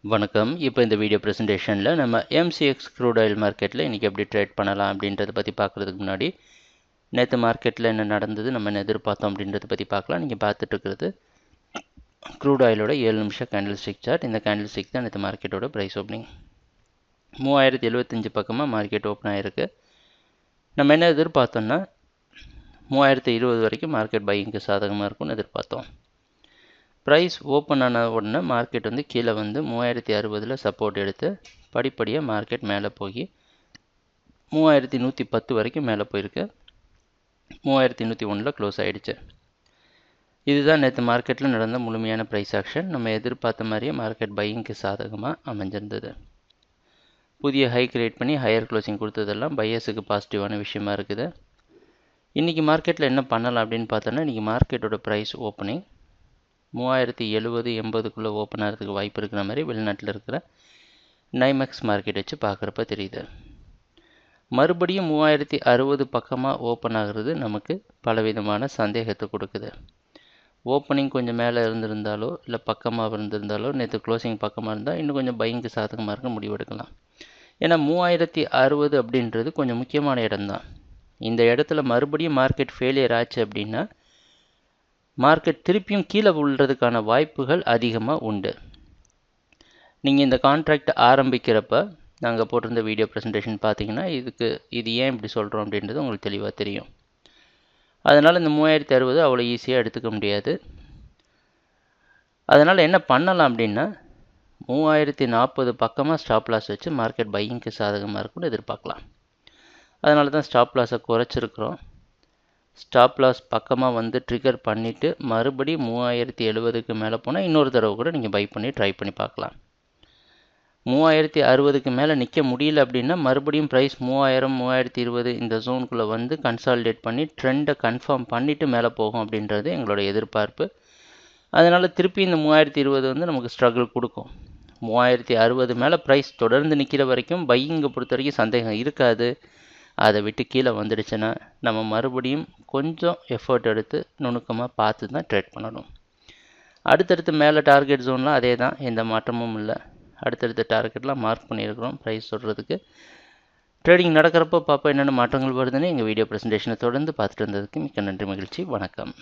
வணக்கம். இப்போ இந்த வீடியோ ப்ரெசன்டேஷனில் நம்ம எம்சிஎக்ஸ் க்ரூட் ஆயில் மார்க்கெட்டில் இன்றைக்கி எப்படி ட்ரேட் பண்ணலாம் அப்படின்றத பற்றி பார்க்குறதுக்கு முன்னாடி நேற்று மார்க்கெட்டில் என்ன நடந்தது, நம்ம என்ன எதிர்பார்த்தோம் அப்படின்றத பற்றி பார்க்கலாம். நீங்கள் பார்த்துட்டு இருக்கிறது க்ரூட் ஆயிலோட 7 நிமிஷம் கேண்டில் ஸ்டிக் சார்ட். இந்த கேண்டில் ஸ்டிக் தான் நேற்று மார்க்கெட்டோட ப்ரைஸ் ஓப்பனிங். 3075 பக்கமாக மார்க்கெட் ஓப்பன் ஆகிருக்கு. நம்ம என்ன எதிர்பார்த்தோம்னா 3020 வரைக்கும் மார்க்கெட் பையிங்க்கு சாதகமாக இருக்கும்னு எதிர்பார்த்தோம். ப்ரைஸ் ஓப்பன் ஆன உடனே மார்க்கெட் வந்து கீழே வந்து 3060 சப்போர்ட் எடுத்து படிப்படியாக மார்க்கெட் மேலே போய் 3110 வரைக்கும் மேலே போயிருக்கு. 3101 க்ளோஸ் ஆகிடுச்சு. இதுதான் நேற்று மார்க்கெட்டில் நடந்த முழுமையான ப்ரைஸ் ஆக்ஷன். நம்ம எதிர்பார்த்த மாதிரியே மார்க்கெட் பையிங்க்கு சாதகமாக அமைஞ்சிருந்தது. புதிய ஹை கிரியேட் பண்ணி ஹையர் க்ளோசிங் கொடுத்ததெல்லாம் பையர்ஸுக்கு பாசிட்டிவான விஷயமா இருக்குது. இன்றைக்கி மார்க்கெட்டில் என்ன பண்ணலாம் அப்படின்னு பார்த்தோன்னா, இன்றைக்கி மார்க்கெட்டோட ப்ரைஸ் ஓப்பனிங் 3070-80க்குள்ளே ஓப்பன் ஆகிறதுக்கு வாய்ப்பு இருக்கிற மாதிரி வெளிநாட்டில் இருக்கிற நைமெக்ஸ் மார்க்கெட் வச்சு பார்க்குறப்ப தெரியுது. மறுபடியும் 3060 பக்கமாக ஓப்பன் ஆகிறது நமக்கு பலவிதமான சந்தேகத்தை கொடுக்குது. ஓப்பனிங் கொஞ்சம் மேலே இருந்திருந்தாலோ இல்லை பக்கமாக இருந்திருந்தாலோ, நேற்று க்ளோசிங் பக்கமாக இருந்தால் இன்னும் கொஞ்சம் பையிங்க்கு சாதகமாக இருக்க முடிவெடுக்கலாம். ஏன்னா 3060 அப்படின்றது கொஞ்சம் முக்கியமான இடம்தான். இந்த இடத்துல மறுபடியும் மார்க்கெட் ஃபெயிலியர் ஆச்சு அப்படின்னா மார்க்கெட் திருப்பியும் கீழே விழுறதுக்கான வாய்ப்புகள் அதிகமாக உண்டு. நீங்கள் இந்த கான்ட்ராக்ட் ஆரம்பிக்கிறப்ப நாங்கள் போட்டிருந்த வீடியோ ப்ரெசன்டேஷன் பார்த்தீங்கன்னா இது ஏன் இப்படி சொல்கிறோம் அப்படின்றது உங்களுக்கு தெளிவாக தெரியும். அதனால் இந்த 3060 அவ்வளோ ஈஸியாக எடுத்துக்க முடியாது. அதனால் என்ன பண்ணலாம் அப்படின்னா 3040 பக்கமாக ஸ்டாப் லாஸ் வச்சு மார்க்கெட் பையிங்க்கு சாதகமாக இருக்கும்னு எதிர்பார்க்கலாம். அதனால தான் ஸ்டாப் லாஸை குறைச்சிருக்கிறோம். ஸ்டாப் லாஸ் பக்கமாக வந்து ட்ரிகர் பண்ணிவிட்டு மறுபடியும் 3070க்கு மேலே போனால் இன்னொரு தடவை கூட நீங்கள் பை பண்ணி ட்ரை பண்ணி பார்க்கலாம். 3060க்கு மேலே நிற்க முடியல அப்படின்னா மறுபடியும் ப்ரைஸ் 3000 3020 இந்த ஜோனுக்குள்ளே வந்து கன்சாலிடேட் பண்ணி ட்ரெண்டை கன்ஃபார்ம் பண்ணிவிட்டு மேலே போகும் அப்படின்றது எங்களோட எதிர்பார்ப்பு. அதனால் திருப்பி இந்த 3020 வந்து நமக்கு ஸ்ட்ரகிள் கொடுக்கும். 3060 மேலே ப்ரைஸ் தொடர்ந்து நிற்கிற வரைக்கும் பையிங்கை பொறுத்த வரைக்கும் சந்தேகம் இருக்காது. அதை விட்டு கீழே வந்துடுச்சுன்னா நம்ம மறுபடியும் கொஞ்சம் எஃபர்ட் எடுத்து நுணுக்கமாக பார்த்து தான் ட்ரேட் பண்ணணும். அடுத்தடுத்து மேலே டார்கெட் ஜோன்லாம் அதே தான், எந்த மாற்றமும் இல்லை. அடுத்தடுத்த டார்கெட்லாம் மார்க் பண்ணியிருக்கிறோம் ப்ரைஸ் சொல்கிறதுக்கு. ட்ரேடிங் நடக்கிறப்போ பார்ப்போம் என்னென்ன மாற்றங்கள் வருதுன்னு. எங்கள் வீடியோ ப்ரெசன்டேஷனை தொடர்ந்து பார்த்துட்டு இருந்ததுக்கு மிக்க நன்றி, மகிழ்ச்சி, வணக்கம்.